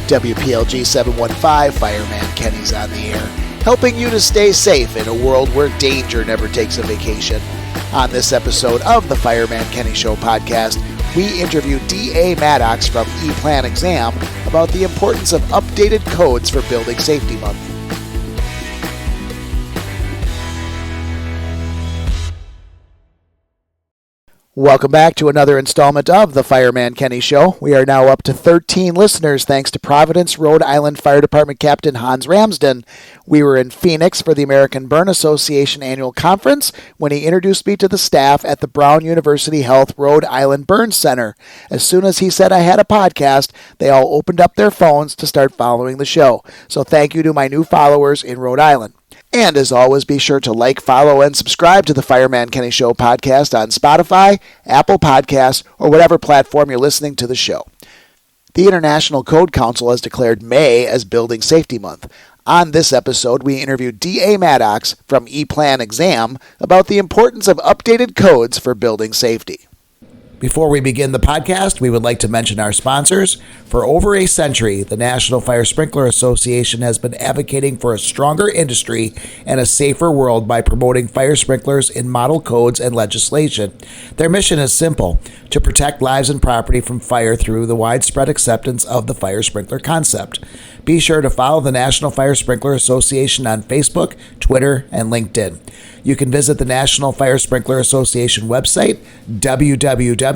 WPLG 715, Fireman Kenny's on the air, helping you to stay safe in a world where danger never takes a vacation. On this episode of the Fireman Kenny Show podcast, we interview D.A. Mattox from E-Plan Exam about the importance of updated codes for Building Safety Month. Welcome back to another installment of the Fireman Kenny Show. We are now up to 13 listeners thanks to Providence, Rhode Island Fire Department Captain Hans Ramsden. We were in Phoenix for the American Burn Association annual conference when he introduced me to the staff at the Brown University Health Rhode Island Burn Center. As soon as he said I had a podcast, they all opened up their phones to start following the show. So thank you to my new followers in Rhode Island. And as always, be sure to like, follow, and subscribe to the Fireman Kenny Show podcast on Spotify, Apple Podcasts, or whatever platform you're listening to the show. The International Code Council has declared May as Building Safety Month. On this episode, we interviewed D.A. Mattox from E-Plan Exam about the importance of updated codes for building safety. Before we begin the podcast, we would like to mention our sponsors. For over a century, the National Fire Sprinkler Association has been advocating for a stronger industry and a safer world by promoting fire sprinklers in model codes and legislation. Their mission is simple: to protect lives and property from fire through the widespread acceptance of the fire sprinkler concept. Be sure to follow the National Fire Sprinkler Association on Facebook, Twitter, and LinkedIn. You can visit the National Fire Sprinkler Association website, www.nfsa.org.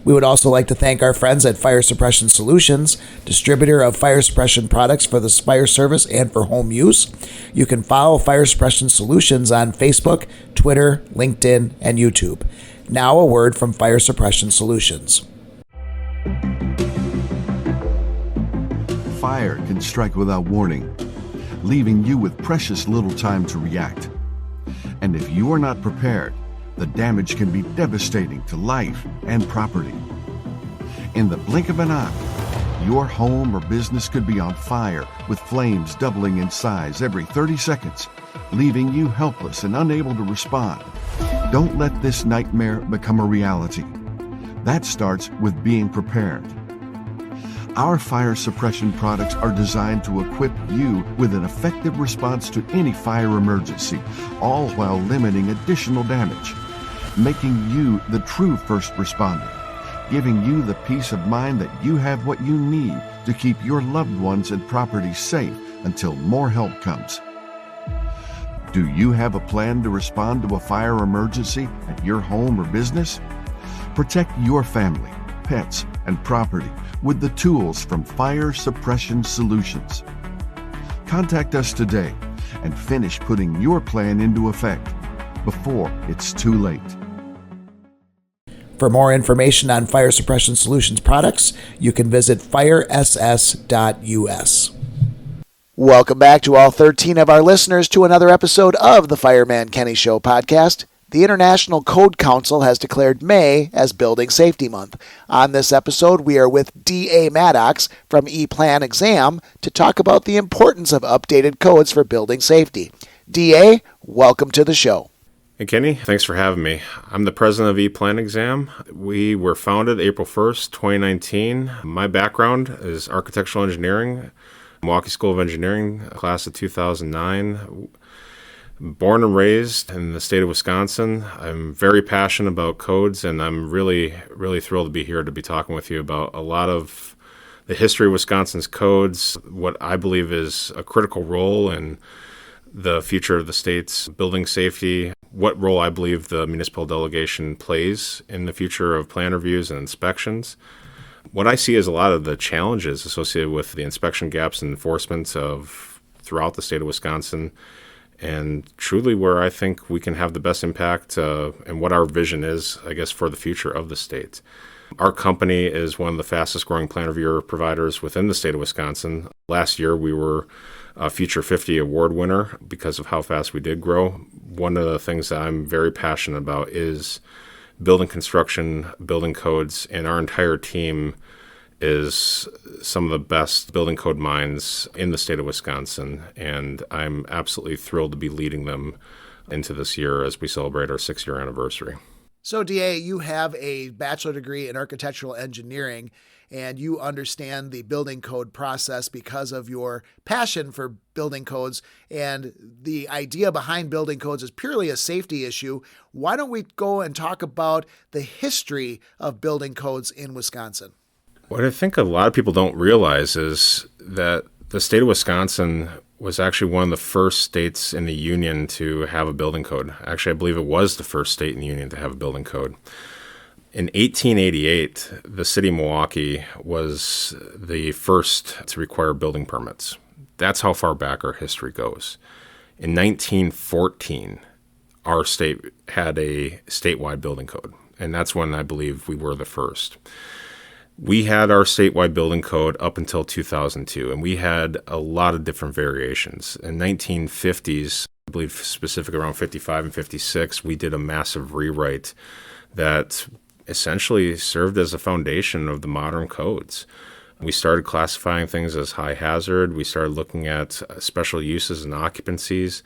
We would also like to thank our friends at Fire Suppression Solutions, distributor of fire suppression products for the fire service and for home use. You can follow Fire Suppression Solutions on Facebook, Twitter, LinkedIn, and YouTube. Now a word from Fire Suppression Solutions. Fire can strike without warning, leaving you with precious little time to react. And if you are not prepared, the damage can be devastating to life and property. In the blink of an eye, your home or business could be on fire, with flames doubling in size every 30 seconds, leaving you helpless and unable to respond. Don't let this nightmare become a reality. That starts with being prepared. Our fire suppression products are designed to equip you with an effective response to any fire emergency, all while limiting additional damage, making you the true first responder, giving you the peace of mind that you have what you need to keep your loved ones and property safe until more help comes. Do you have a plan to respond to a fire emergency at your home or business? Protect your family, pets, and property with the tools from Fire Suppression Solutions. Contact us today and finish putting your plan into effect before it's too late. For more information on Fire Suppression Solutions products, you can visit firess.us. Welcome back to all 13 of our listeners to another episode of the Fireman Kenny Show podcast. The International Code Council has declared May as Building Safety Month. On this episode, we are with D.A. Mattox from E-Plan Exam to talk about the importance of updated codes for building safety. D.A., welcome to the show. Hey, Kenny. Thanks for having me. I'm the president of E-Plan Exam. We were founded April 1st, 2019. My background is architectural engineering, Milwaukee School of Engineering, class of 2009. Born and raised in the state of Wisconsin. I'm very passionate about codes, and I'm really, really thrilled to be here to be talking with you about a lot of the history of Wisconsin's codes, what I believe is a critical role in the future of the state's building safety, what role I believe the municipal delegation plays in the future of plan reviews and inspections. What I see is a lot of the challenges associated with the inspection gaps and enforcement of throughout the state of Wisconsin, and truly where I think we can have the best impact and what our vision is, I guess, for the future of the state. Our company is one of the fastest growing plan reviewer providers within the state of Wisconsin. Last year, we were a Future 50 award winner because of how fast we did grow. One of the things that I'm very passionate about is building construction, building codes, and our entire team is some of the best building code minds in the state of Wisconsin, and I'm absolutely thrilled to be leading them into this year as we celebrate our 6-year anniversary. So, DA, you have a bachelor degree in architectural engineering, and you understand the building code process because of your passion for building codes. And the idea behind building codes is purely a safety issue. Why don't we go and talk about the history of building codes in Wisconsin? What I think a lot of people don't realize is that the state of Wisconsin was actually one of the first states in the union to have a building code. Actually, I believe it was the first state in the union to have a building code. In 1888, the city of Milwaukee was the first to require building permits. That's how far back our history goes. In 1914, our state had a statewide building code, and that's when I believe we were the first. We had our statewide building code up until 2002, and we had a lot of different variations. In 1950s, I believe specifically around 55 and 56, we did a massive rewrite that essentially served as a foundation of the modern codes. We started classifying things as high hazard. We started looking at special uses and occupancies.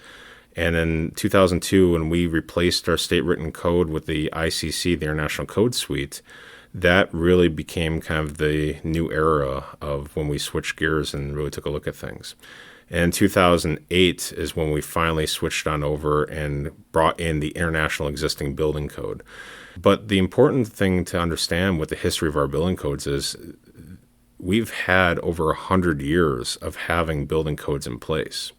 And in 2002, when we replaced our state written code with the ICC, the International Code Suite, that really became kind of the new era of when we switched gears and really took a look at things. And 2008 is when we finally switched on over and brought in the international existing building code. But the important thing to understand with the history of our building codes is we've had over 100 years of having building codes in place.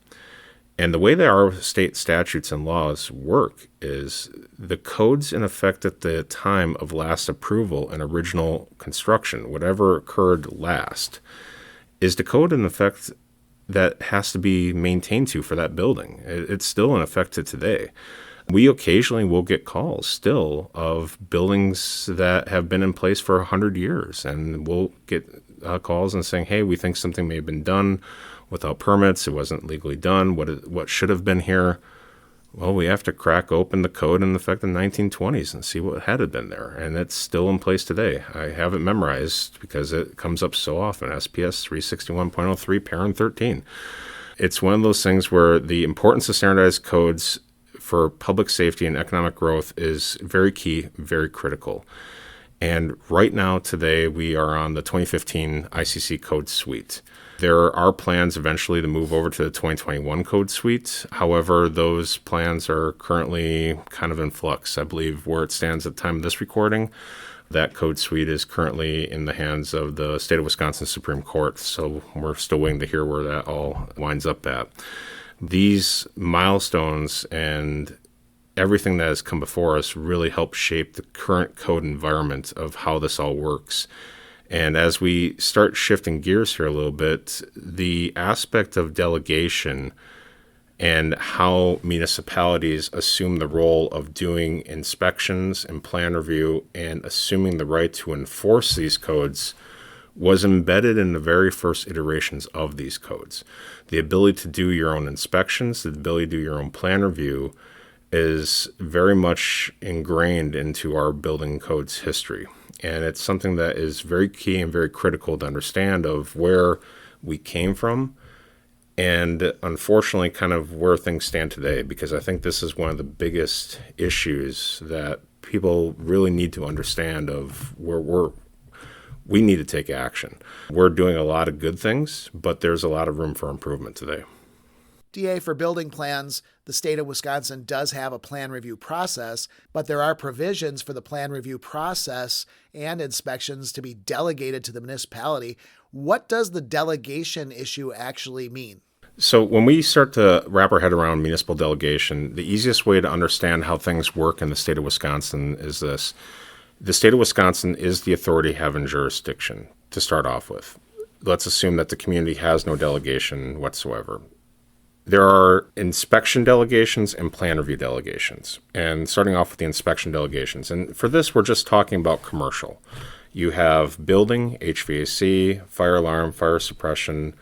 And the way that our state statutes and laws work is the codes in effect at the time of last approval and original construction, whatever occurred last, is the code in effect that has to be maintained to for that building. It's still in effect to today. We occasionally will get calls still of buildings that have been in place for 100 years, and we'll get calls and saying, hey, we think something may have been done without permits. It wasn't legally done. What should have been here? Well, we have to crack open the code in effect in the 1920s and see what had been there. And it's still in place today. I have it memorized because it comes up so often. SPS 361.03, parent 13. It's one of those things where the importance of standardized codes for public safety and economic growth is very key, very critical. And right now, today, we are on the 2015 ICC Code Suite. There are plans eventually to move over to the 2021 Code Suite. However, those plans are currently kind of in flux. I believe where it stands at the time of this recording, that Code Suite is currently in the hands of the state of Wisconsin Supreme Court. So we're still waiting to hear where that all winds up at. These milestones and everything that has come before us really help shape the current code environment of how this all works. And as we start shifting gears here a little bit, the aspect of delegation and how municipalities assume the role of doing inspections and plan review and assuming the right to enforce these codes was embedded in the very first iterations of these codes. The ability to do your own inspections, the ability to do your own plan review is very much ingrained into our building codes history. And it's something that is very key and very critical to understand of where we came from and unfortunately kind of where things stand today, because I think this is one of the biggest issues that people really need to understand of where we need to take action. We're doing a lot of good things, but there's a lot of room for improvement today. DA, for building plans, the state of Wisconsin does have a plan review process, but there are provisions for the plan review process and inspections to be delegated to the municipality. What does the delegation issue actually mean? So when we start to wrap our head around municipal delegation, the easiest way to understand how things work in the state of Wisconsin is this. The state of Wisconsin is the authority having jurisdiction to start off with. Let's assume that the community has no delegation whatsoever. There are inspection delegations and plan review delegations. And starting off with the inspection delegations. And for this, we're just talking about commercial. You have building, HVAC, fire alarm, fire suppression,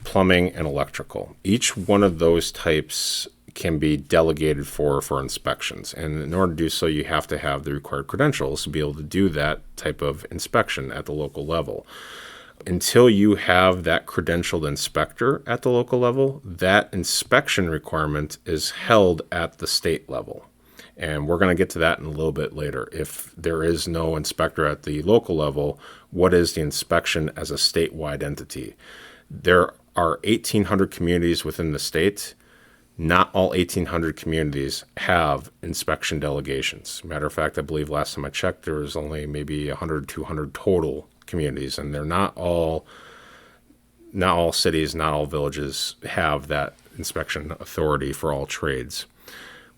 plumbing, and electrical. Each one of those types can be delegated for inspections. And in order to do so, you have to have the required credentials to be able to do that type of inspection at the local level. Until you have that credentialed inspector at the local level, that inspection requirement is held at the state level. And we're going to get to that in a little bit later. If there is no inspector at the local level, what is the inspection as a statewide entity? There are 1,800 communities within the state. Not all 1,800 communities have inspection delegations. Matter of fact, I believe last time I checked, there was only maybe 100, 200 total communities, and they're not all cities, not all villages have that inspection authority for all trades.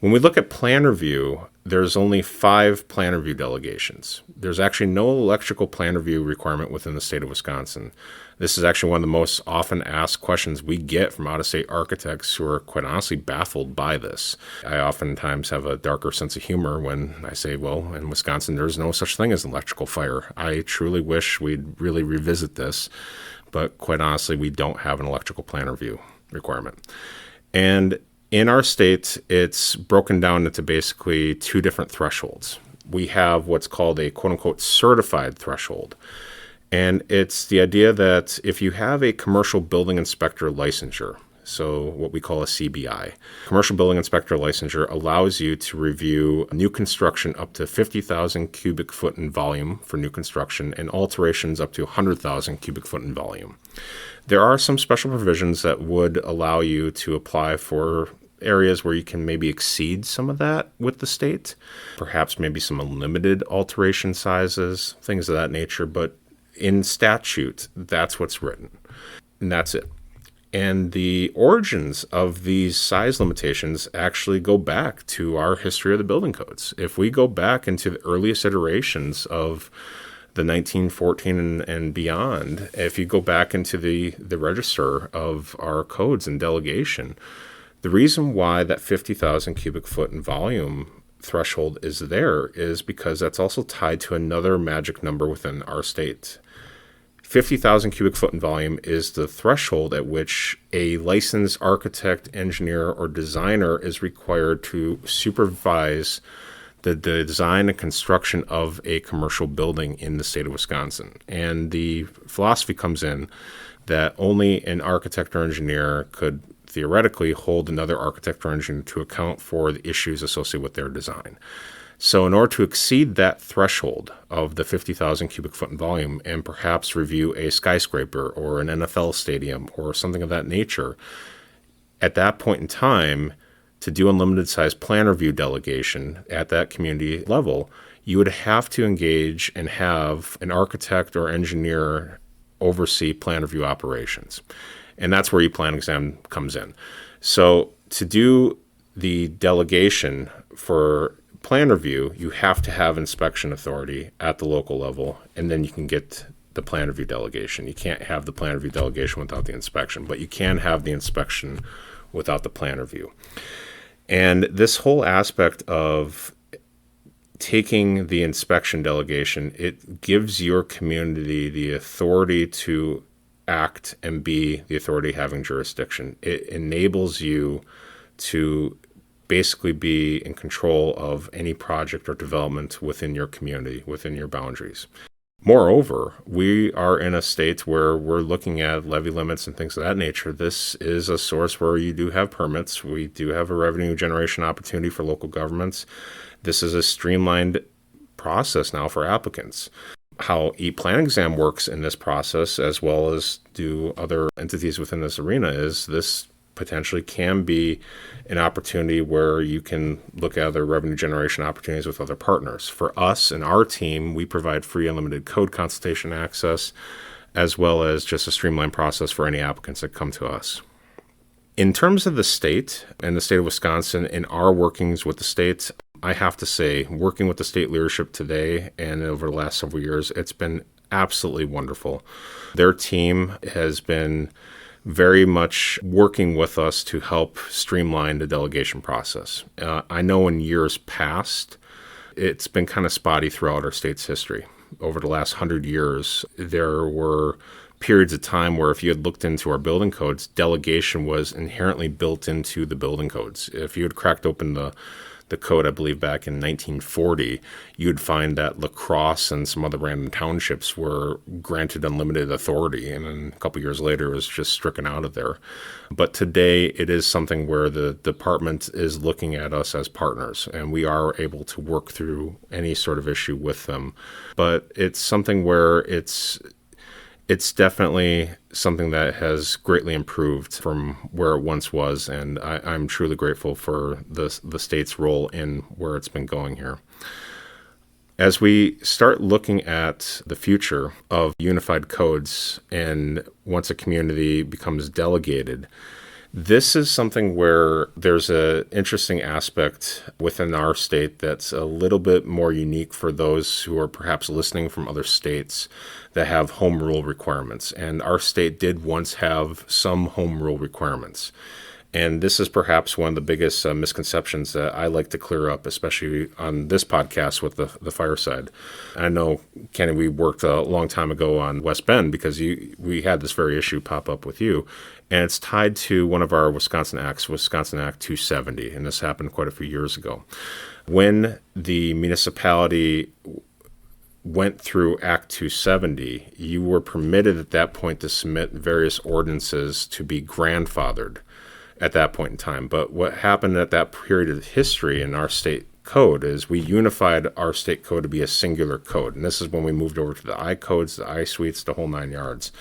When we look at plan review, there's only 5 plan review delegations. There's actually no electrical plan review requirement within the state of Wisconsin. This is actually one of the most often asked questions we get from out-of-state architects who are quite honestly baffled by this. I oftentimes have a darker sense of humor when I say, well, in Wisconsin, there's no such thing as an electrical fire. I truly wish we'd really revisit this, but quite honestly, we don't have an electrical plan review requirement. And in our state, it's broken down into basically 2 different thresholds. We have what's called a quote-unquote certified threshold. And it's the idea that if you have a commercial building inspector licensure, so what we call a CBI, commercial building inspector licensure allows you to review new construction up to 50,000 cubic foot in volume for new construction and alterations up to 100,000 cubic foot in volume. There are some special provisions that would allow you to apply for areas where you can maybe exceed some of that with the state, perhaps maybe some unlimited alteration sizes, things of that nature. But in statute, that's what's written, and that's it. And the origins of these size limitations actually go back to our history of the building codes. If we go back into the earliest iterations of the 1914 and beyond, if you go back into the register of our codes and delegation, the reason why that 50,000 cubic foot in volume threshold is there is because that's also tied to another magic number within our state. 50,000 cubic foot in volume is the threshold at which a licensed architect, engineer, or designer is required to supervise the design and construction of a commercial building in the state of Wisconsin. And the philosophy comes in that only an architect or engineer could theoretically hold another architect or engineer to account for the issues associated with their design. So in order to exceed that threshold of the 50,000 cubic foot in volume and perhaps review a skyscraper or an NFL stadium or something of that nature, at that point in time, to do unlimited size plan review delegation at that community level, you would have to engage and have an architect or engineer oversee plan review operations. And that's where E-Plan exam comes in. So to do the delegation for plan review, you have to have inspection authority at the local level, and then you can get the plan review delegation. You can't have the plan review delegation without the inspection, but you can have the inspection without the plan review. And this whole aspect of taking the inspection delegation, it gives your community the authority to act and be the authority having jurisdiction. It enables you to basically be in control of any project or development within your community, within your boundaries. Moreover, we are in a state where we're looking at levy limits and things of that nature. This is a source where you do have permits. We do have a revenue generation opportunity for local governments. This is a streamlined process now for applicants. How E-Plan exam works in this process, as well as do other entities within this arena, is this potentially can be an opportunity where you can look at other revenue generation opportunities with other partners. For us and our team, we provide free unlimited code consultation access, as well as just a streamlined process for any applicants that come to us. In terms of the state and the state of Wisconsin and our workings with the state, I have to say, working with the state leadership today and over the last several years, it's been absolutely wonderful. Their team has been very much working with us to help streamline the delegation process. I know in years past, it's been kind of spotty throughout our state's history. Over the last 100 years, there were periods of time where if you had looked into our building codes, delegation was inherently built into the building codes. If you had cracked open the the code, I believe back in 1940, you'd find that La Crosse and some other random townships were granted unlimited authority, and then a couple years later it was just stricken out of there. But today it is something where the department is looking at us as partners, and we are able to work through any sort of issue with them. But it's something where it's definitely something that has greatly improved from where it once was, and I'm truly grateful for the state's role in where it's been going here. As we start looking at the future of unified codes, and once a community becomes delegated, this is something where there's an interesting aspect within our state that's a little bit more unique for those who are perhaps listening from other states that have home rule requirements. And our state did once have some home rule requirements. And this is perhaps one of the biggest misconceptions that I like to clear up, especially on this podcast with the fireside. I know, Kenny, we worked a long time ago on West Bend because we had this very issue pop up with you. And it's tied to one of our Wisconsin Acts, Wisconsin Act 270. And this happened quite a few years ago. When the municipality went through Act 270, you were permitted at that point to submit various ordinances to be grandfathered at that point in time. But what happened at that period of history in our state code is we unified our state code to be a singular code. And this is when we moved over to the I codes, the I suites, the whole 9 yards.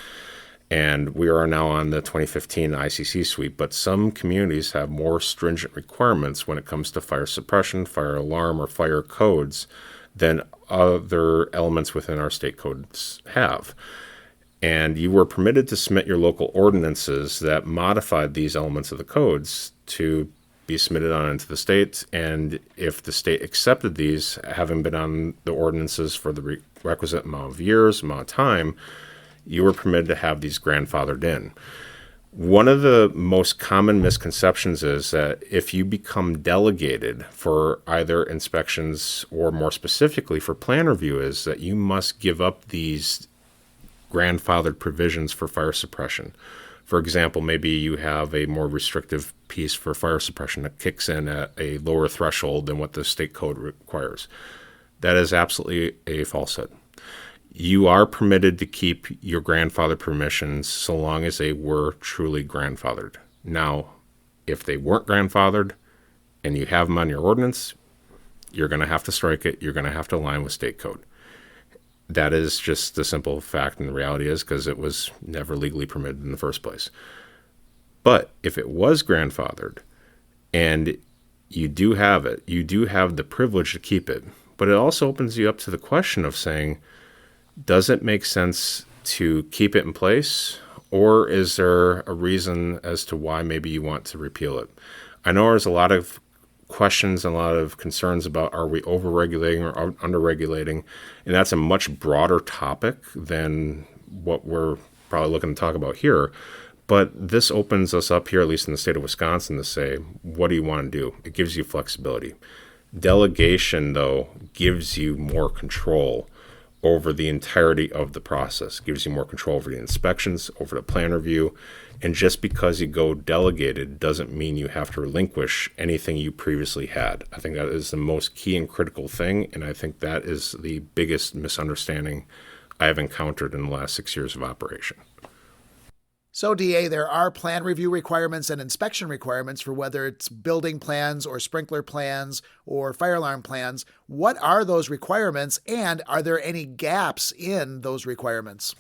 And we are now on the 2015 ICC suite, but some communities have more stringent requirements when it comes to fire suppression, fire alarm, or fire codes than other elements within our state codes have. And you were permitted to submit your local ordinances that modified these elements of the codes to be submitted on into the state. And if the state accepted these, having been on the ordinances for the requisite amount of years, amount of time, you were permitted to have these grandfathered in. One of the most common misconceptions is that if you become delegated for either inspections or more specifically for plan review, is that you must give up these grandfathered provisions for fire suppression. For example, maybe you have a more restrictive piece for fire suppression that kicks in at a lower threshold than what the state code requires. That is absolutely a falsehood. You are permitted to keep your grandfather permissions so long as they were truly grandfathered. Now, if they weren't grandfathered and you have them on your ordinance, you're going to have to strike it. You're going to have to align with state code. That is just the simple fact, and the reality is because it was never legally permitted in the first place. But if it was grandfathered and you do have it, you do have the privilege to keep it. But it also opens you up to the question of saying, does it make sense to keep it in place, or is there a reason as to why maybe you want to repeal it? I know there's a lot of questions and a lot of concerns about are we over-regulating or under-regulating, and that's a much broader topic than what we're probably looking to talk about here. But this opens us up here, at least in the state of Wisconsin, to say, what do you want to do? It gives you flexibility. Delegation, though, gives you more control over the entirety of the process. It gives you more control over the inspections, over the plan review. And just because you go delegated doesn't mean you have to relinquish anything you previously had. I think that is the most key and critical thing, and I think that is the biggest misunderstanding I have encountered in the last 6 years of operation. So, DA, there are plan review requirements and inspection requirements for whether it's building plans or sprinkler plans or fire alarm plans. What are those requirements, and are there any gaps in those requirements?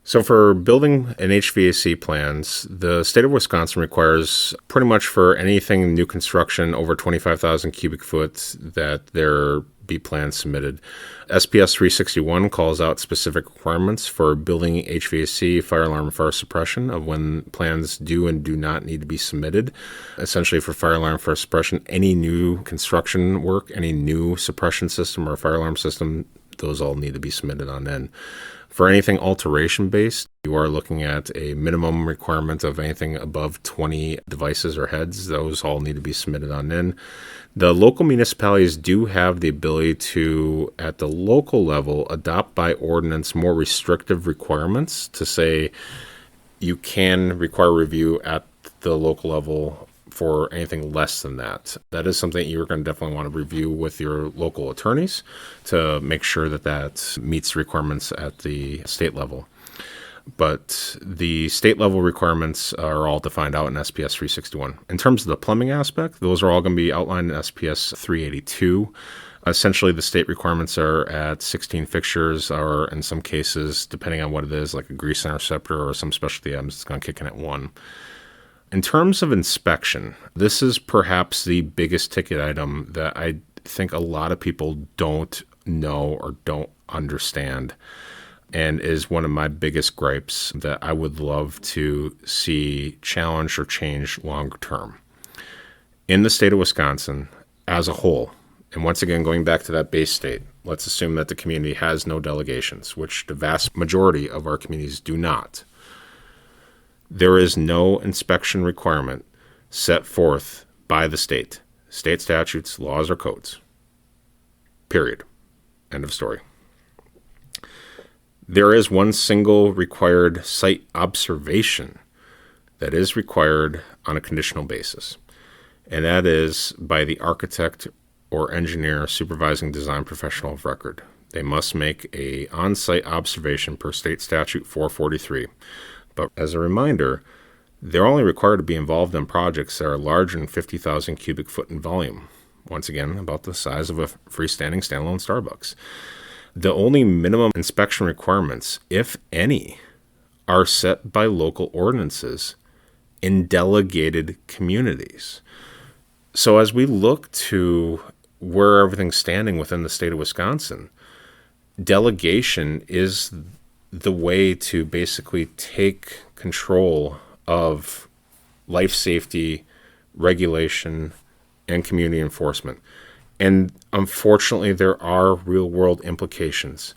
So for building and HVAC plans, the state of Wisconsin requires pretty much for anything new construction over 25,000 cubic foot that there be plans submitted. SPS 361 calls out specific requirements for building HVAC, fire alarm, and fire suppression of when plans do and do not need to be submitted. Essentially for fire alarm, fire suppression, any new construction work, any new suppression system or fire alarm system, those all need to be submitted on in. For anything alteration-based, you are looking at a minimum requirement of anything above 20 devices or heads. Those all need to be submitted on in. The local municipalities do have the ability to, at the local level, adopt by ordinance more restrictive requirements to say you can require review at the local level for anything less than that. That is something you're going to definitely want to review with your local attorneys to make sure that that meets requirements at the state level. But the state level requirements are all defined out in SPS 361. In terms of the plumbing aspect, those are all going to be outlined in SPS 382. Essentially, the state requirements are at 16 fixtures, or in some cases, depending on what it is, like a grease interceptor or some specialty items, it's going to kick in at 1. In terms of inspection, this is perhaps the biggest ticket item that I think a lot of people don't know or don't understand, and is one of my biggest gripes that I would love to see challenged or changed longer term. In the state of Wisconsin as a whole, and once again, going back to that base state, let's assume that the community has no delegations, which the vast majority of our communities do not. There is no inspection requirement set forth by the state statutes, laws, or codes. Period. End of story. There is one single required site observation that is required on a conditional basis, and that is by the architect or engineer supervising design professional of record. They must make a on-site observation per state statute 443. But as a reminder, they're only required to be involved in projects that are larger than 50,000 cubic foot in volume. Once again, about the size of a freestanding standalone Starbucks. The only minimum inspection requirements, if any, are set by local ordinances in delegated communities. So as we look to where everything's standing within the state of Wisconsin, delegation is the way to basically take control of life safety, regulation, and community enforcement. And unfortunately, there are real-world implications.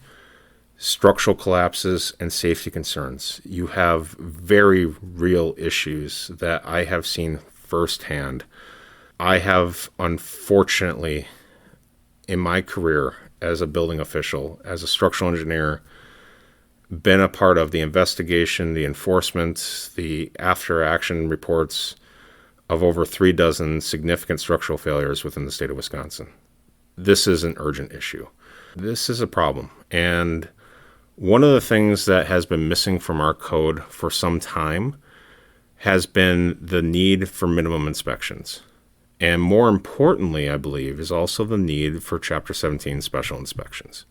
Structural collapses and safety concerns. You have very real issues that I have seen firsthand. I have, unfortunately, in my career as a building official, as a structural engineer, been a part of the investigation, the enforcement, the after-action reports of over 36 significant structural failures within the state of Wisconsin. This is an urgent issue. This is a problem. And one of the things that has been missing from our code for some time has been the need for minimum inspections. And more importantly, I believe, is also the need for Chapter 17 special inspections.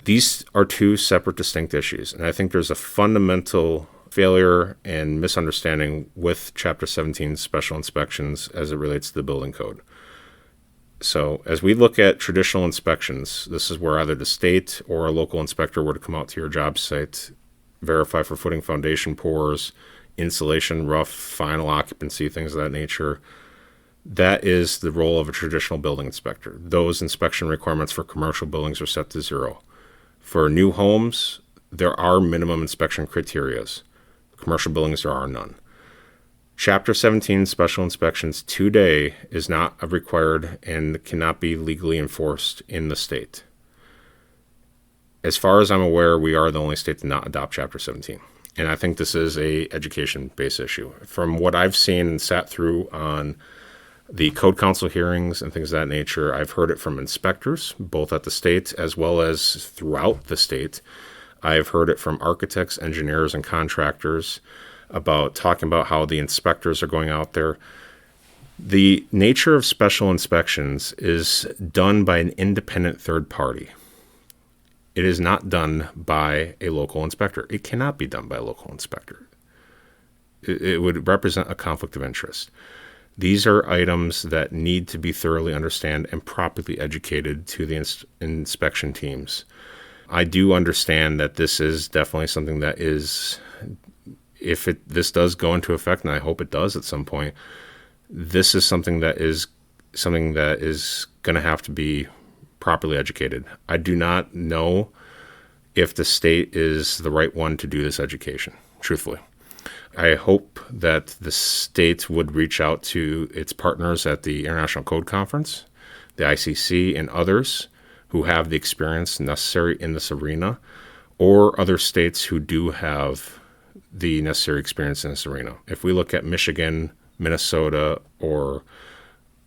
These are two separate, distinct issues, and I think there's a fundamental failure and misunderstanding with Chapter 17 special inspections as it relates to the building code. So as we look at traditional inspections, this is where either the state or a local inspector were to come out to your job site, verify for footing, foundation pours, insulation, rough, final occupancy, things of that nature. That is the role of a traditional building inspector. Those inspection requirements for commercial buildings are set to 0. For new homes, there are minimum inspection criteria. Commercial buildings, there are none. Chapter 17 special inspections today is not required and cannot be legally enforced in the state. As far as I'm aware, we are the only state to not adopt Chapter 17. And I think this is a education-based issue. From what I've seen and sat through on the code council hearings and things of that nature, I've heard it from inspectors, both at the state as well as throughout the state. I've heard it from architects, engineers, and contractors about talking about how the inspectors are going out there. The nature of special inspections is done by an independent third party. It is not done by a local inspector. It cannot be done by a local inspector. It would represent a conflict of interest. These are items that need to be thoroughly understood and properly educated to the inspection teams. I do understand that this is definitely something that is, if this does go into effect, and I hope it does at some point, this is something that is going to have to be properly educated. I do not know if the state is the right one to do this education, truthfully. I hope that the state would reach out to its partners at the International Code Conference, the ICC, and others who have the experience necessary in this arena, or other states who do have the necessary experience in this arena. If we look at Michigan, Minnesota, or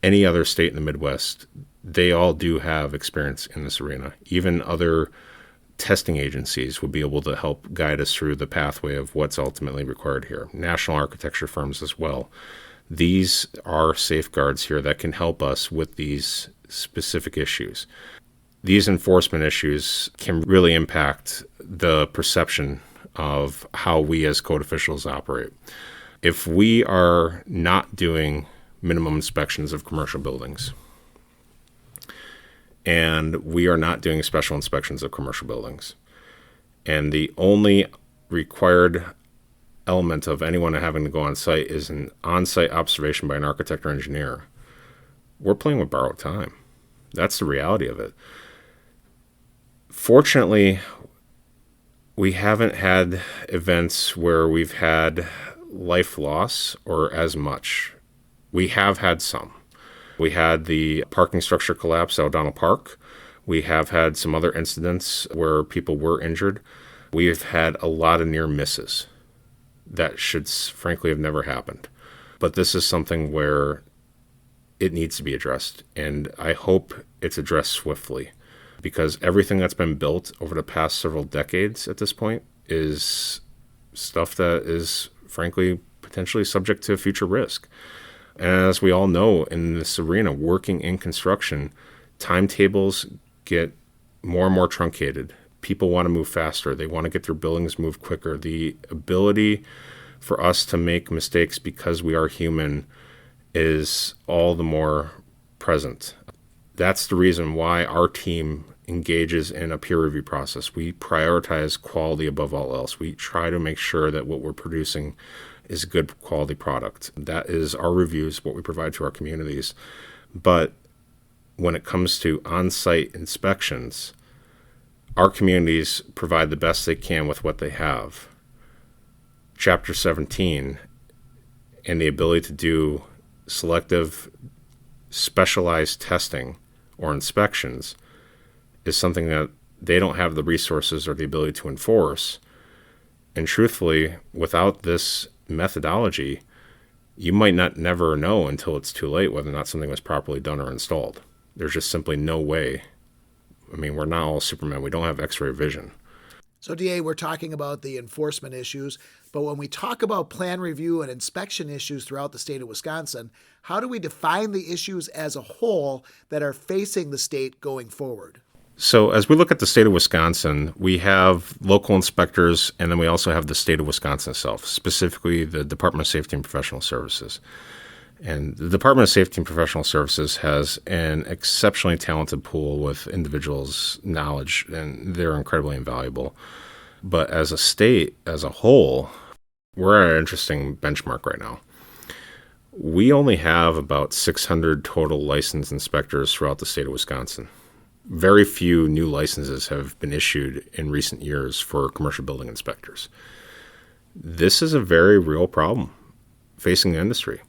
any other state in the Midwest, they all do have experience in this arena. Even other testing agencies would be able to help guide us through the pathway of what's ultimately required here. National architecture firms as well. These are safeguards here that can help us with these specific issues. These enforcement issues can really impact the perception of how we as code officials operate. If we are not doing minimum inspections of commercial buildings, and we are not doing special inspections of commercial buildings, and the only required element of anyone having to go on site is an on-site observation by an architect or engineer, we're playing with borrowed time. That's the reality of it. Fortunately, we haven't had events where we've had life loss or as much. We have had some. We had the parking structure collapse at O'Donnell Park. We have had some other incidents where people were injured. We've had a lot of near misses that should frankly have never happened. But this is something where it needs to be addressed, and I hope it's addressed swiftly, because everything that's been built over the past several decades at this point is stuff that is frankly potentially subject to future risk. And as we all know in this arena, working in construction, timetables get more and more truncated. People want to move faster. They want to get their buildings moved quicker. The ability for us to make mistakes because we are human is all the more present. That's the reason why our team engages in a peer review process. We prioritize quality above all else. We try to make sure that what we're producing is a good quality product. That is our reviews, what we provide to our communities. But when it comes to on-site inspections, our communities provide the best they can with what they have. Chapter 17 and the ability to do selective, specialized testing or inspections is something that they don't have the resources or the ability to enforce. And truthfully, without this methodology, you might not never know until it's too late whether or not something was properly done or installed. There's just simply no way. I mean, we're not all Superman. We don't have X-ray vision. So, DA, we're talking about the enforcement issues, but when we talk about plan review and inspection issues throughout the state of Wisconsin, how do we define the issues as a whole that are facing the state going forward? So as we look at the state of Wisconsin, we have local inspectors, and then we also have the state of Wisconsin itself, specifically the Department of Safety and Professional Services. And the Department of Safety and Professional Services has an exceptionally talented pool with individuals' knowledge, and they're incredibly invaluable. But as a state, as a whole, we're at an interesting benchmark right now. We only have about 600 total licensed inspectors throughout the state of Wisconsin. Very few new licenses have been issued in recent years for commercial building inspectors. This is a very real problem facing the industry.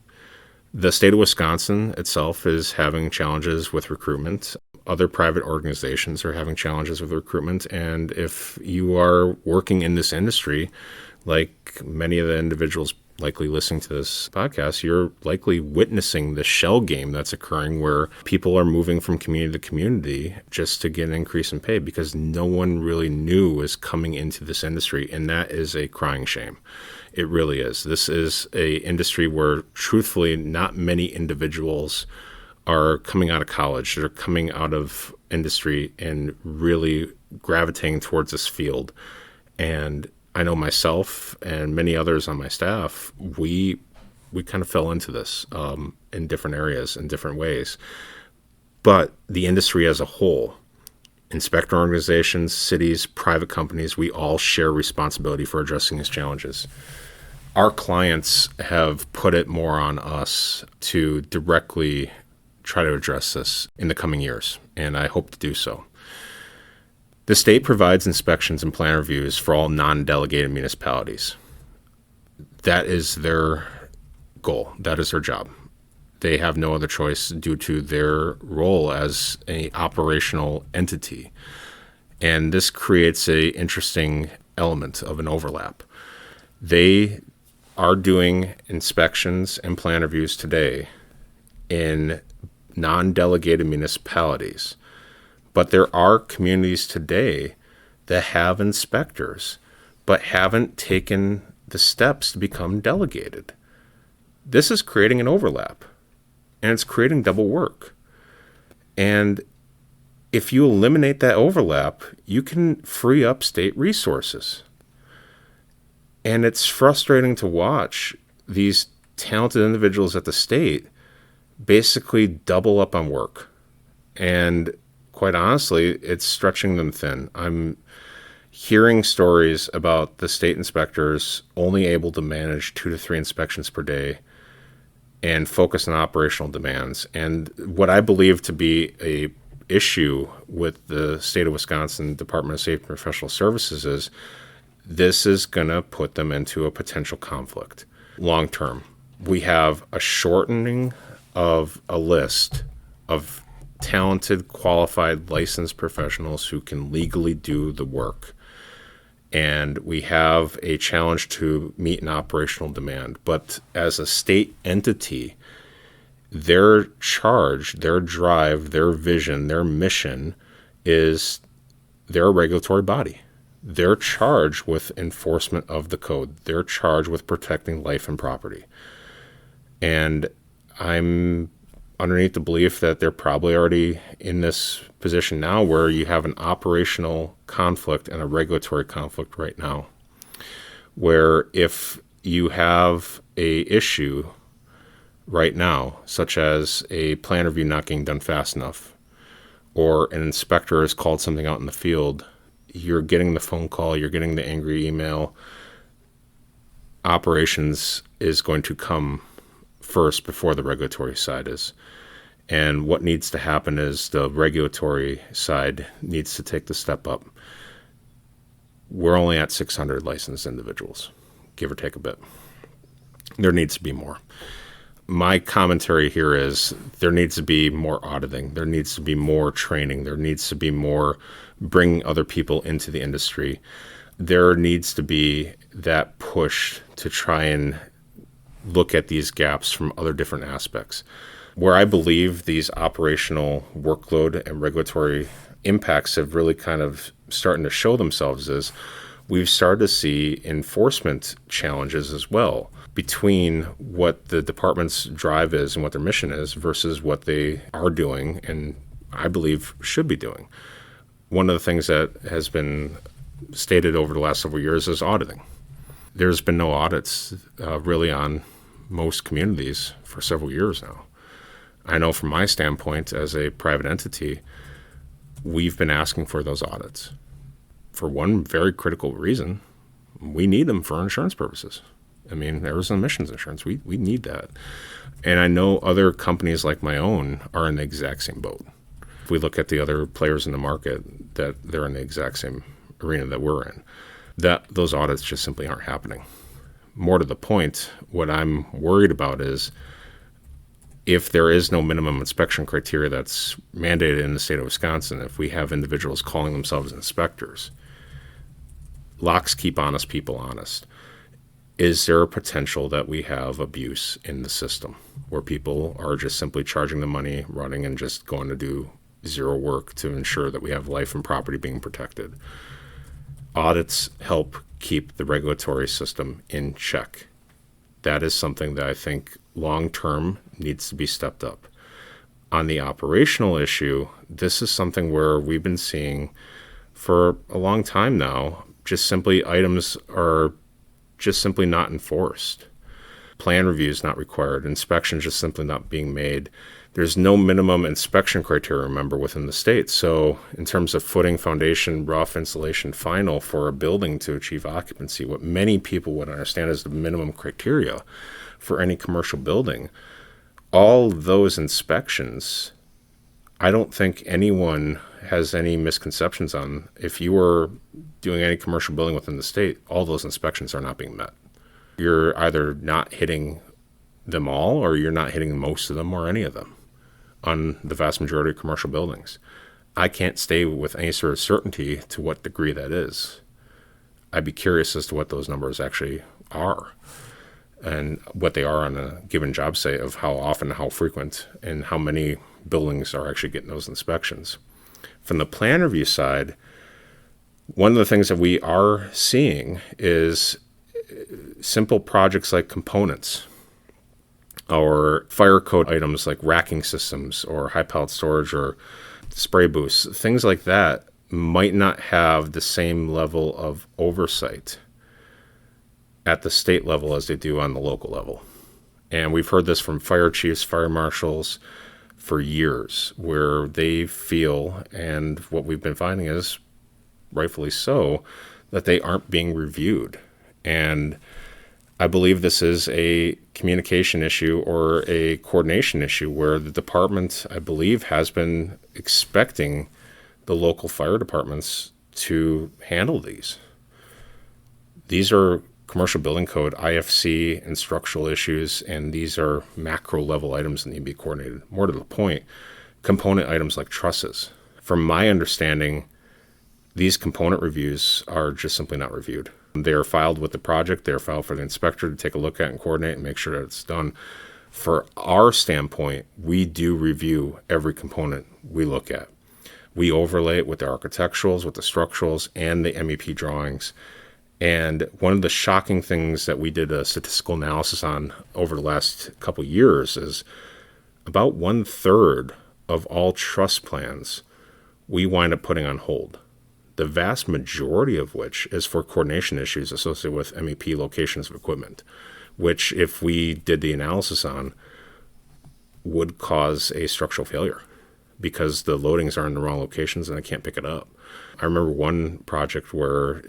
The state of Wisconsin itself is having challenges with recruitment. Other private organizations are having challenges with recruitment. And if you are working in this industry, like many of the individuals likely listening to this podcast, you're likely witnessing the shell game that's occurring where people are moving from community to community just to get an increase in pay because no one really knew was coming into this industry. And that is a crying shame. It really is. This is a industry where truthfully not many individuals are coming out of college. They're coming out of industry and really gravitating towards this field. And I know myself and many others on my staff, we kind of fell into this in different areas, in different ways. But the industry as a whole, inspector organizations, cities, private companies, we all share responsibility for addressing these challenges. Our clients have put it more on us to directly try to address this in the coming years, and I hope to do so. The state provides inspections and plan reviews for all non-delegated municipalities. That is their goal. That is their job. They have no other choice due to their role as an operational entity. And this creates an interesting element of an overlap. They are doing inspections and plan reviews today in non-delegated municipalities. But there are communities today that have inspectors, but haven't taken the steps to become delegated. This is creating an overlap, and it's creating double work. And if you eliminate that overlap, you can free up state resources. And it's frustrating to watch these talented individuals at the state basically double up on work. And quite honestly, it's stretching them thin. I'm hearing stories about the state inspectors only able to manage 2 to 3 inspections per day and focus on operational demands. And what I believe to be a issue with the state of Wisconsin Department of Safety and Professional Services is this is going to put them into a potential conflict long term. We have a shortening of a list of talented, qualified, licensed professionals who can legally do the work. And we have a challenge to meet an operational demand. But as a state entity, their charge, their drive, their vision, their mission is they're a regulatory body. They're charged with enforcement of the code. They're charged with protecting life and property. And I'm underneath the belief that they're probably already in this position now where you have an operational conflict and a regulatory conflict right now, where if you have a issue right now, such as a plan review not getting done fast enough, or an inspector has called something out in the field, you're getting the phone call, you're getting the angry email. Operations is going to come first before the regulatory side is. And what needs to happen is the regulatory side needs to take the step up. We're only at 600 licensed individuals, give or take a bit. There needs to be more. My commentary here is there needs to be more auditing. There needs to be more training. There needs to be more bringing other people into the industry. There needs to be that push to try and look at these gaps from other different aspects. Where I believe these operational workload and regulatory impacts have really kind of starting to show themselves is we've started to see enforcement challenges as well between what the department's drive is and what their mission is versus what they are doing and I believe should be doing. One of the things that has been stated over the last several years is auditing. There's been no audits really on most communities for several years now. I know from my standpoint as a private entity, we've been asking for those audits for one very critical reason. We need them for insurance purposes. I mean, there was emissions insurance. We need that. And I know other companies like my own are in the exact same boat. If we look at the other players in the market, that they're in the exact same arena that we're in, that those audits just simply aren't happening. More to the point, what I'm worried about is if there is no minimum inspection criteria that's mandated in the state of Wisconsin, if we have individuals calling themselves inspectors, locks keep honest people honest. Is there a potential that we have abuse in the system where people are just simply charging the money, running, and just going to do zero work to ensure that we have life and property being protected? Audits help keep the regulatory system in check. That is something that I think long-term needs to be stepped up. On the operational issue, this is something where we've been seeing for a long time now, just simply items are just simply not enforced. Plan reviews not required, inspections just simply not being made. There's no minimum inspection criteria, remember, within the state. So in terms of footing, foundation, rough, insulation, final for a building to achieve occupancy, what many people would understand is the minimum criteria for any commercial building. All those inspections, I don't think anyone has any misconceptions on. If you were doing any commercial building within the state, all those inspections are not being met. You're either not hitting them all or you're not hitting most of them or any of them on the vast majority of commercial buildings. I can't say with any sort of certainty to what degree that is. I'd be curious as to what those numbers actually are. and what they are on a given job site of how often, how frequent, and how many buildings are actually getting those inspections. From the plan review side, one of the things that we are seeing is simple projects like components or fire code items like racking systems or high pallet storage or spray booths. Things like that might not have the same level of oversight at the state level as they do on the local level. And we've heard this from fire chiefs, fire marshals for years, where they feel, and what we've been finding is rightfully so, that they aren't being reviewed. And I believe this is a communication issue or a coordination issue where the department, I believe, has been expecting the local fire departments to handle these. These are commercial building code, IFC, and structural issues, and these are macro level items that need to be coordinated. More to the point, component items like trusses. From my understanding, these component reviews are just simply not reviewed. They are filed with the project, they are filed for the inspector to take a look at and coordinate and make sure that it's done. For our standpoint, we do review every component we look at. We overlay it with the architecturals, with the structurals, and the MEP drawings. And one of the shocking things that we did a statistical analysis on over the last couple years is about 1/3 of all truss plans we wind up putting on hold. The vast majority of which is for coordination issues associated with MEP locations of equipment, which if we did the analysis on would cause a structural failure because the loadings are in the wrong locations and I can't pick it up. I remember one project where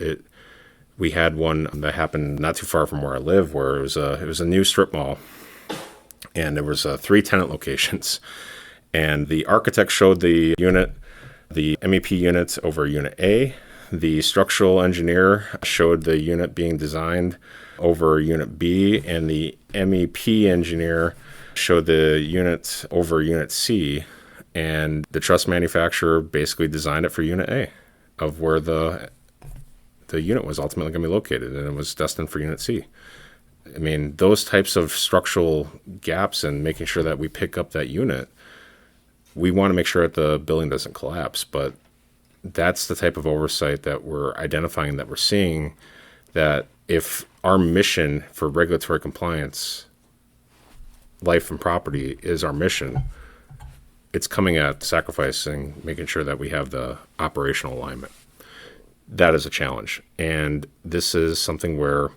we had one that happened not too far from where I live, where it was a new strip mall, and there was 3 tenant locations, and the architect showed the unit, the MEP unit over Unit A. The structural engineer showed the unit being designed over Unit B, and the MEP engineer showed the unit over Unit C, and the truss manufacturer basically designed it for Unit A of where the unit was ultimately going to be located, and it was destined for Unit C. I mean, those types of structural gaps and making sure that we pick up that unit, we want to make sure that the building doesn't collapse, but that's the type of oversight that we're identifying, that we're seeing, that if our mission for regulatory compliance, life and property is our mission, it's coming at sacrificing, making sure that we have the operational alignment. That is a challenge. And this is something where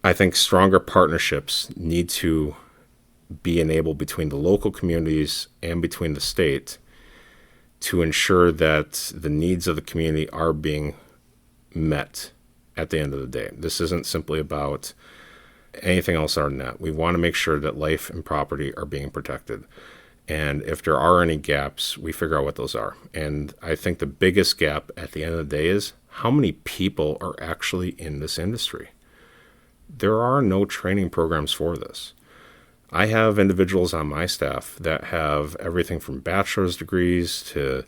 I think stronger partnerships need to be enabled between the local communities and between the state to ensure that the needs of the community are being met at the end of the day. This isn't simply about anything else other than that. We want to make sure that life and property are being protected. And if there are any gaps, we figure out what those are. And I think the biggest gap at the end of the day is how many people are actually in this industry. There are no training programs for this. I have individuals on my staff that have everything from bachelor's degrees to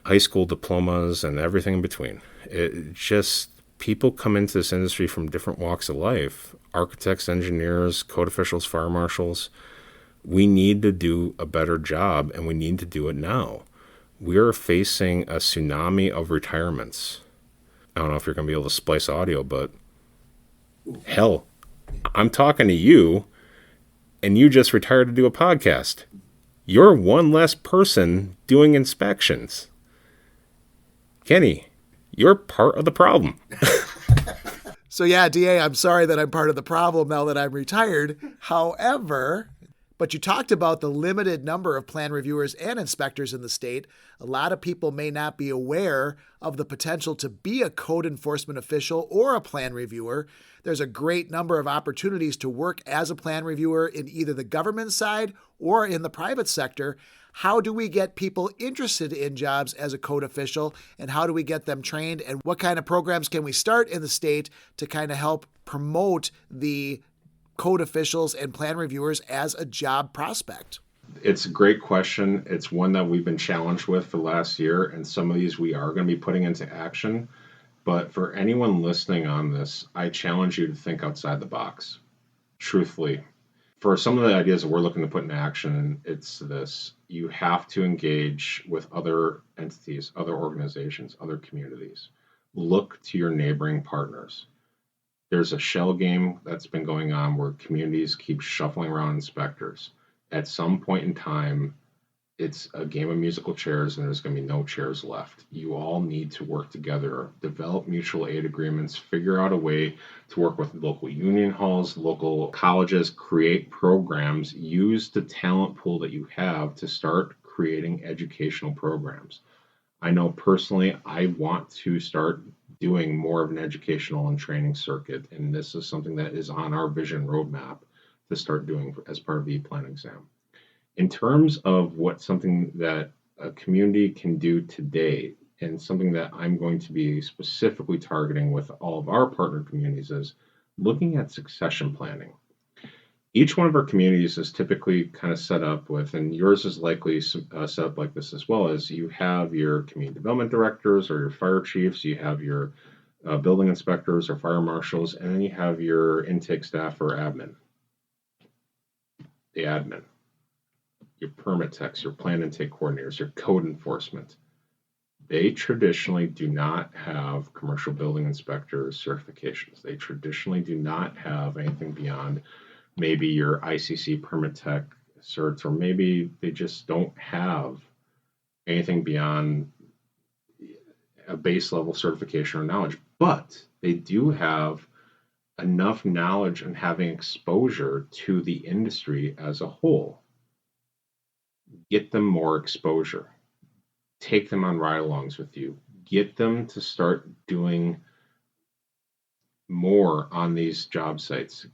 high school diplomas and everything in between. It just, people come into this industry from different walks of life. Architects, engineers, code officials, fire marshals. We need to do a better job, and we need to do it now. We're facing a tsunami of retirements. I don't know if you're going to be able to splice audio, but hell, I'm talking to you, and you just retired to do a podcast. You're one less person doing inspections. Kenny, you're part of the problem. So yeah, DA, I'm sorry that I'm part of the problem now that I'm retired. However, but you talked about the limited number of plan reviewers and inspectors in the state. A lot of people may not be aware of the potential to be a code enforcement official or a plan reviewer. There's a great number of opportunities to work as a plan reviewer in either the government side or in the private sector. How do we get people interested in jobs as a code official, and how do we get them trained, and what kind of programs can we start in the state to kind of help promote the code officials and plan reviewers as a job prospect? It's a great question. It's one that we've been challenged with for the last year, and some of these we are going to be putting into action. But for anyone listening on this, I challenge you to think outside the box. Truthfully, for some of the ideas that we're looking to put into action, it's this: you have to engage with other entities, other organizations, other communities. Look to your neighboring partners. There's a shell game that's been going on where communities keep shuffling around inspectors. At some point in time, it's a game of musical chairs and there's going to be no chairs left. You all need to work together, develop mutual aid agreements, figure out a way to work with local union halls, local colleges, create programs, use the talent pool that you have to start creating educational programs. I know personally I want to start doing more of an educational and training circuit, and this is something that is on our vision roadmap to start doing as part of the plan exam. In terms of what something that a community can do today, and something that I'm going to be specifically targeting with all of our partner communities, is looking at succession planning. Each one of our communities is typically kind of set up with, and yours is likely set up like this as well, as you have your community development directors or your fire chiefs, you have your building inspectors or fire marshals, and then you have your intake staff or admin, the admin, your permit techs, your plan intake coordinators, your code enforcement. They traditionally do not have commercial building inspector certifications. They traditionally do not have anything beyond maybe your ICC permit tech certs, or maybe they just don't have anything beyond a base level certification or knowledge. But they do have enough knowledge and having exposure to the industry as a whole. Get them more exposure. Take them on ride alongs with you. Get them to start doing more on these job sites.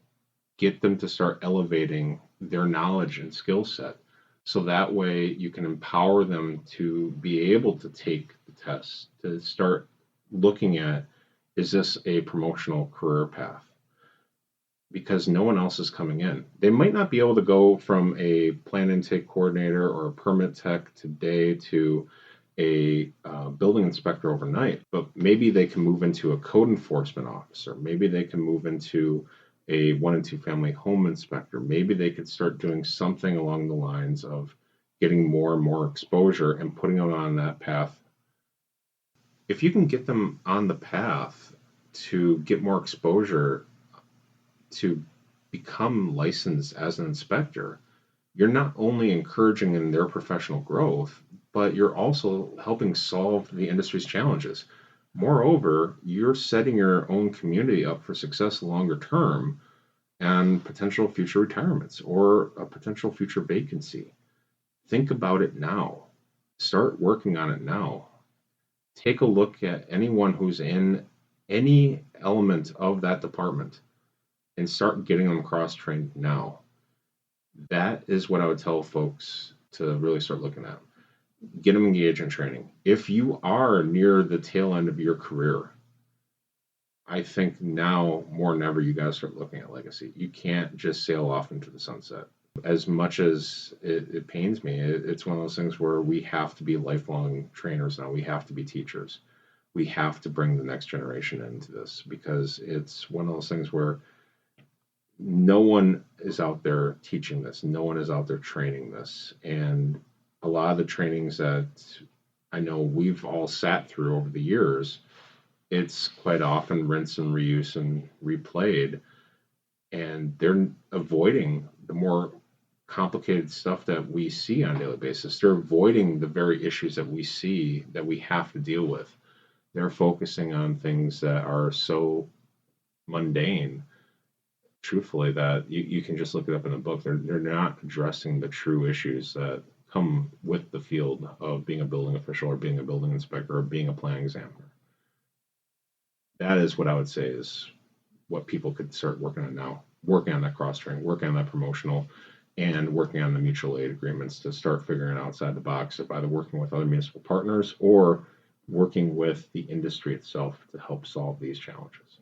Get them to start elevating their knowledge and skill set. So that way you can empower them to be able to take the tests, to start looking at, is this a promotional career path? Because no one else is coming in. They might not be able to go from a plan intake coordinator or a permit tech today to a building inspector overnight, but maybe they can move into a code enforcement officer. Maybe they can move into a 1 and 2 family home inspector. Maybe they could start doing something along the lines of getting more and more exposure and putting them on that path. If you can get them on the path to get more exposure, to become licensed as an inspector, you're not only encouraging in their professional growth, but you're also helping solve the industry's challenges. Moreover, you're setting your own community up for success longer term and potential future retirements or a potential future vacancy. Think about it now. Start working on it now. Take a look at anyone who's in any element of that department and start getting them cross trained now. That is what I would tell folks to really start looking at. Get them engaged in training. If you are near the tail end of your career, I think now more than ever, you got to start looking at legacy. You can't just sail off into the sunset. As much as it pains me, it's one of those things where we have to be lifelong trainers now. We have to be teachers. We have to bring the next generation into this, because it's one of those things where no one is out there teaching this. No one is out there training this. And a lot of the trainings that I know we've all sat through over the years, it's quite often rinse and reuse and replayed. And they're avoiding the more complicated stuff that we see on a daily basis. They're avoiding the very issues that we see that we have to deal with. They're focusing on things that are so mundane, truthfully, that you can just look it up in a book. They're not addressing the true issues that come with the field of being a building official or being a building inspector or being a planning examiner. That is what I would say is what people could start working on now. Working on that cross training, working on that promotional, and working on the mutual aid agreements to start figuring outside the box of either working with other municipal partners or working with the industry itself to help solve these challenges.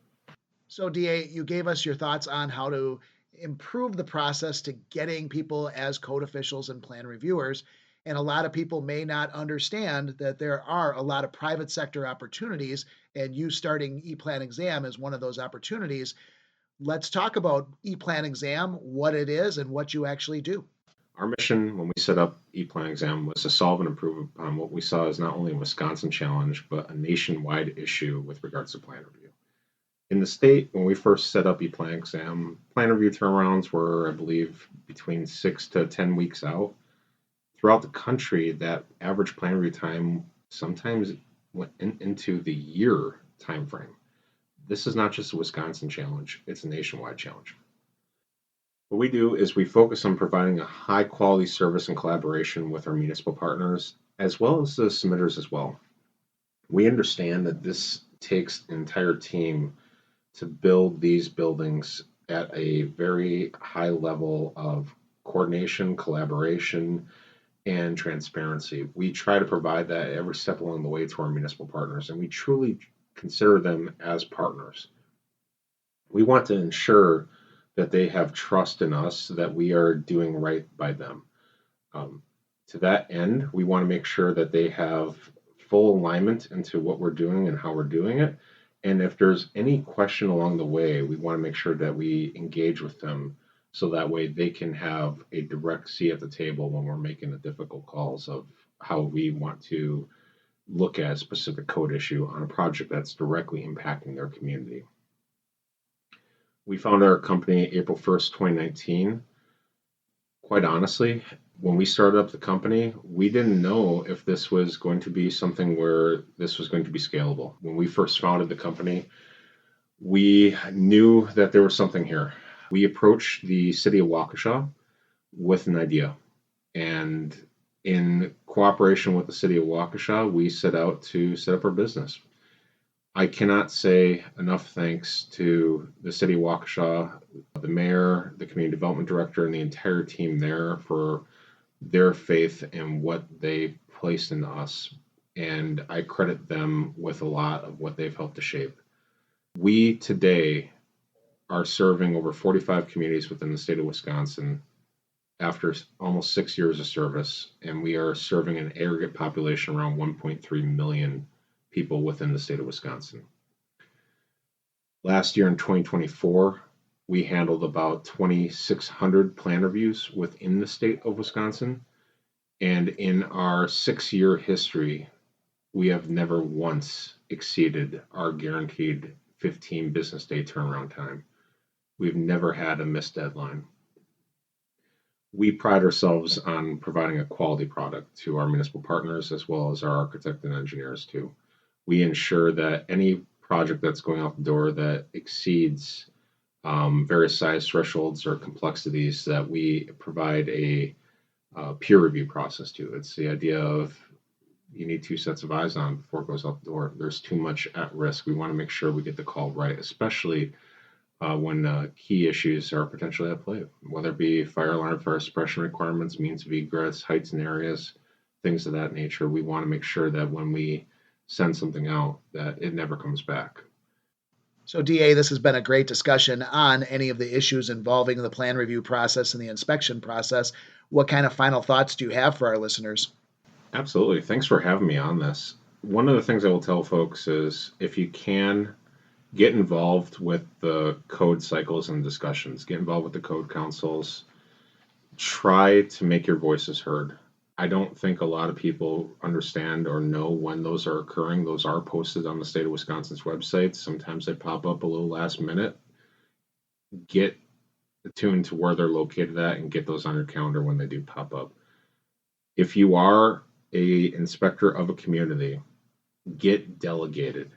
So, DA, you gave us your thoughts on how to improve the process to getting people as code officials and plan reviewers. And a lot of people may not understand that there are a lot of private sector opportunities, and you starting ePlan exam is one of those opportunities. let's talk about ePlan Exam, what it is, and what you actually do. Our mission when we set up ePlan Exam was to solve and improve upon what we saw as not only a Wisconsin challenge, but a nationwide issue with regards to plan review. In the state, when we first set up ePlan Exam, plan review turnarounds were, I believe, between 6 to 10 weeks out. Throughout the country, that average plan review time sometimes went into the year time frame. This is not just a Wisconsin challenge, it's a nationwide challenge. What we do is we focus on providing a high quality service and collaboration with our municipal partners, as well as the submitters as well. We understand that this takes an entire team to build these buildings at a very high level of coordination, collaboration, and transparency. We try to provide that every step along the way to our municipal partners, and we truly consider them as partners. We want to ensure that they have trust in us, that we are doing right by them. To that end, we want to make sure that they have full alignment into what we're doing and how we're doing it. And if there's any question along the way, we want to make sure that we engage with them so that way they can have a direct seat at the table when we're making the difficult calls of how we want to look at a specific code issue on a project that's directly impacting their community. We founded our company April 1st, 2019. Quite honestly, when we started up the company, we didn't know if this was going to be something where this was going to be scalable. When we first founded the company, we knew that there was something here. We approached the city of Waukesha with an idea. And in cooperation with the city of Waukesha, we set out to set up our business. I cannot say enough thanks to the city of Waukesha, the mayor, the community development director, and the entire team there for their faith in what they placed into us. And I credit them with a lot of what they've helped to shape. We today are serving over 45 communities within the state of Wisconsin after almost 6 years of service, and we are serving an aggregate population around 1.3 million people within the state of Wisconsin. Last year in 2024, we handled about 2,600 plan reviews within the state of Wisconsin. And in our 6-year history, we have never once exceeded our guaranteed 15 business day turnaround time. We've never had a missed deadline. We pride ourselves on providing a quality product to our municipal partners as well as our architect and engineers too. We ensure that any project that's going out the door that exceeds various size thresholds or complexities, that we provide a peer review process to. It's the idea of you need 2 sets of eyes on before it goes out the door. There's too much at risk. We want to make sure we get the call right, especially when key issues are potentially at play, whether it be fire alarm, fire suppression requirements, means of egress, heights and areas, things of that nature. We want to make sure that when we send something out, that it never comes back. So, DA, this has been a great discussion on any of the issues involving the plan review process and the inspection process. What kind of final thoughts do you have for our listeners? Absolutely. Thanks for having me on this. One of the things I will tell folks is if you can, get involved with the code cycles and discussions, get involved with the code councils, try to make your voices heard. I don't think a lot of people understand or know when those are occurring. Those are posted on the state of Wisconsin's website. Sometimes they pop up a little last minute. Get attuned to where they're located at and get those on your calendar when they do pop up. If you are a inspector of a community, get delegated.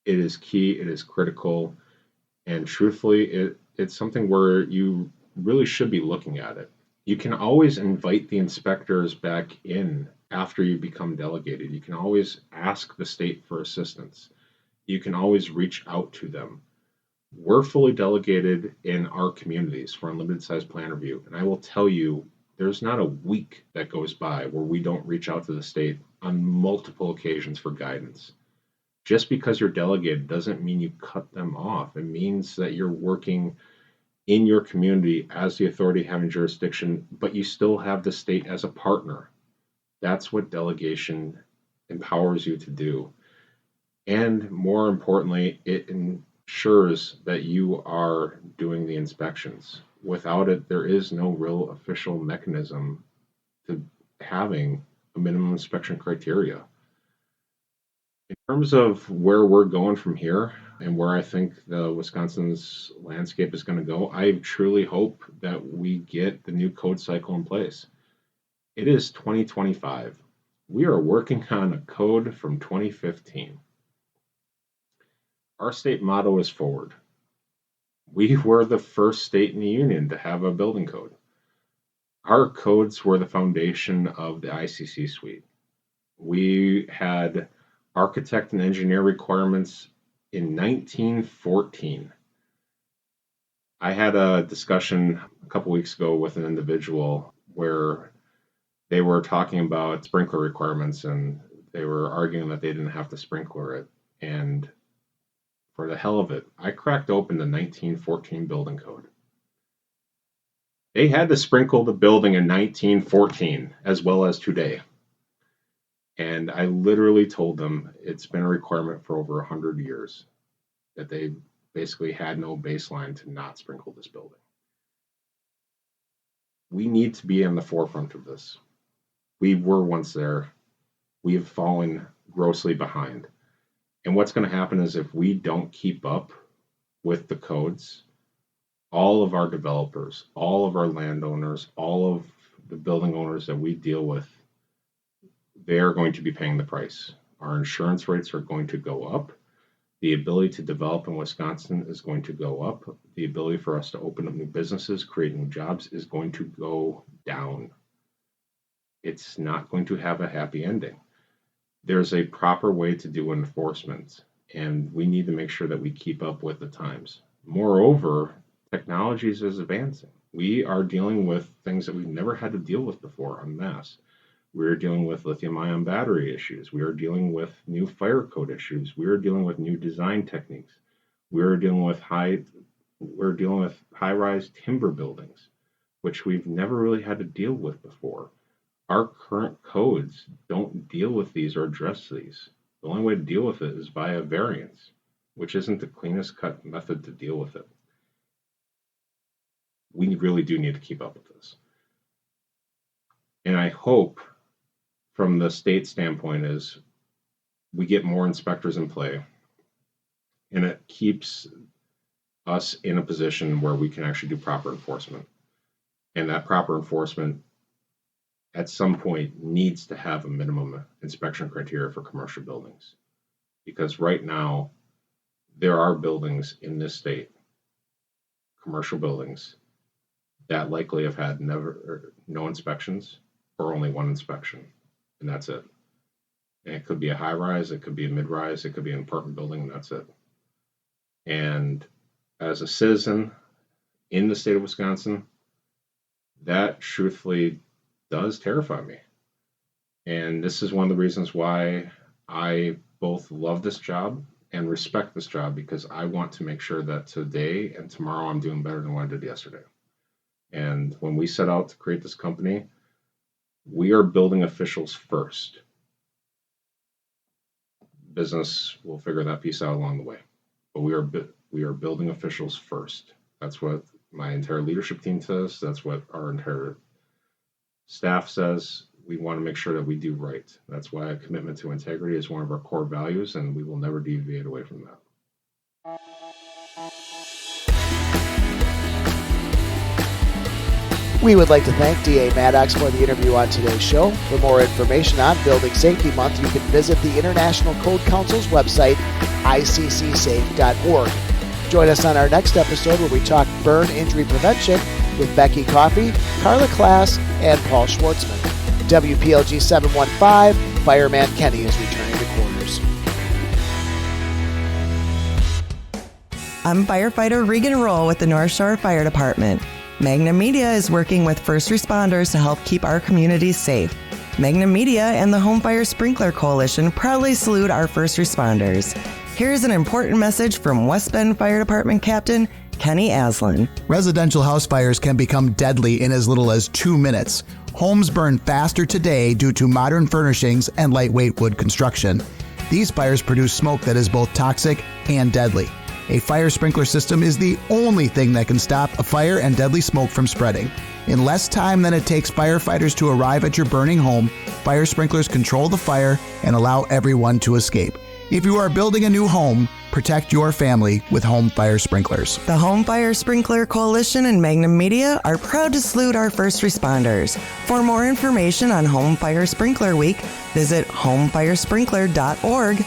It is key, it is critical, and truthfully, it's something where you really should be looking at it. You can always invite the inspectors back in after you become delegated. You can always ask the state for assistance. You can always reach out to them. We're fully delegated in our communities for unlimited size plan review, and I will tell you, there's not a week that goes by where we don't reach out to the state on multiple occasions for guidance. Just because you're delegated doesn't mean you cut them off. It means that you're working in your community as the authority having jurisdiction, but you still have the state as a partner. That's what delegation empowers you to do. And more importantly, it ensures that you are doing the inspections. Without it, there is no real official mechanism to having a minimum inspection criteria. In terms of where we're going from here and where I think the Wisconsin's landscape is going to go, I truly hope that we get the new code cycle in place. It is 2025. We are working on a code from 2015. Our state motto is forward. We were the first state in the union to have a building code. Our codes were the foundation of the ICC suite. We had architect and engineer requirements in 1914. I had a discussion a couple weeks ago with an individual where they were talking about sprinkler requirements, and they were arguing that they didn't have to sprinkler it. And for the hell of it, I cracked open the 1914 building code. They had to sprinkle the building in 1914 as well as today. And I literally told them it's been a requirement for over 100 years, that they basically had no baseline to not sprinkle this building. We need to be in the forefront of this. We were once there. We have fallen grossly behind. And what's going to happen is if we don't keep up with the codes, all of our developers, all of our landowners, all of the building owners that we deal with, they're going to be paying the price. Our insurance rates are going to go up. The ability to develop in Wisconsin is going to go up. The ability for us to open up new businesses, create new jobs is going to go down. It's not going to have a happy ending. There's a proper way to do enforcement, and we need to make sure that we keep up with the times. Moreover, technology is advancing. We are dealing with things that we've never had to deal with before en masse. We're dealing with lithium-ion battery issues. We are dealing with new fire code issues. We are dealing with new design techniques. We're dealing with high-rise timber buildings, which we've never really had to deal with before. Our current codes don't deal with these or address these. The only way to deal with it is via variance, which isn't the cleanest cut method to deal with it. We really do need to keep up with this. And I hope from the state standpoint is we get more inspectors in play, and it keeps us in a position where we can actually do proper enforcement. And that proper enforcement at some point needs to have a minimum inspection criteria for commercial buildings. Because right now, there are buildings in this state, commercial buildings, that likely have had no inspections or only one inspection, and that's it. And it could be a high rise, it could be a mid rise, it could be an apartment building, and that's it. And as a citizen in the state of Wisconsin, that truthfully does terrify me. And this is one of the reasons why I both love this job and respect this job, because I want to make sure that today and tomorrow I'm doing better than what I did yesterday. And when we set out to create this company, we are building officials first. Business will figure that piece out along the way. But we are building officials first. That's what my entire leadership team says. That's what our entire staff says. We want to make sure that we do right. That's why a commitment to integrity is one of our core values, and we will never deviate away from that. We would like to thank DA Mattox for the interview on today's show. For more information on Building Safety Month, you can visit the International Code Council's website, iccsafe.org. Join us on our next episode where we talk burn injury prevention with Becky Coffey, Carla Klass, and Paul Schwartzman. WPLG 715, Fireman Kenny is returning to quarters. I'm firefighter Regan Roll with the North Shore Fire Department. Magnum Media is working with first responders to help keep our communities safe. Magnum Media and the Home Fire Sprinkler Coalition proudly salute our first responders. Here's an important message from West Bend Fire Department Captain Kenny Aslin. Residential house fires can become deadly in as little as 2 minutes. Homes burn faster today due to modern furnishings and lightweight wood construction. These fires produce smoke that is both toxic and deadly. A fire sprinkler system is the only thing that can stop a fire and deadly smoke from spreading. In less time than it takes firefighters to arrive at your burning home, fire sprinklers control the fire and allow everyone to escape. If you are building a new home, protect your family with home fire sprinklers. The Home Fire Sprinkler Coalition and Magnum Media are proud to salute our first responders. For more information on Home Fire Sprinkler Week, visit homefiresprinkler.org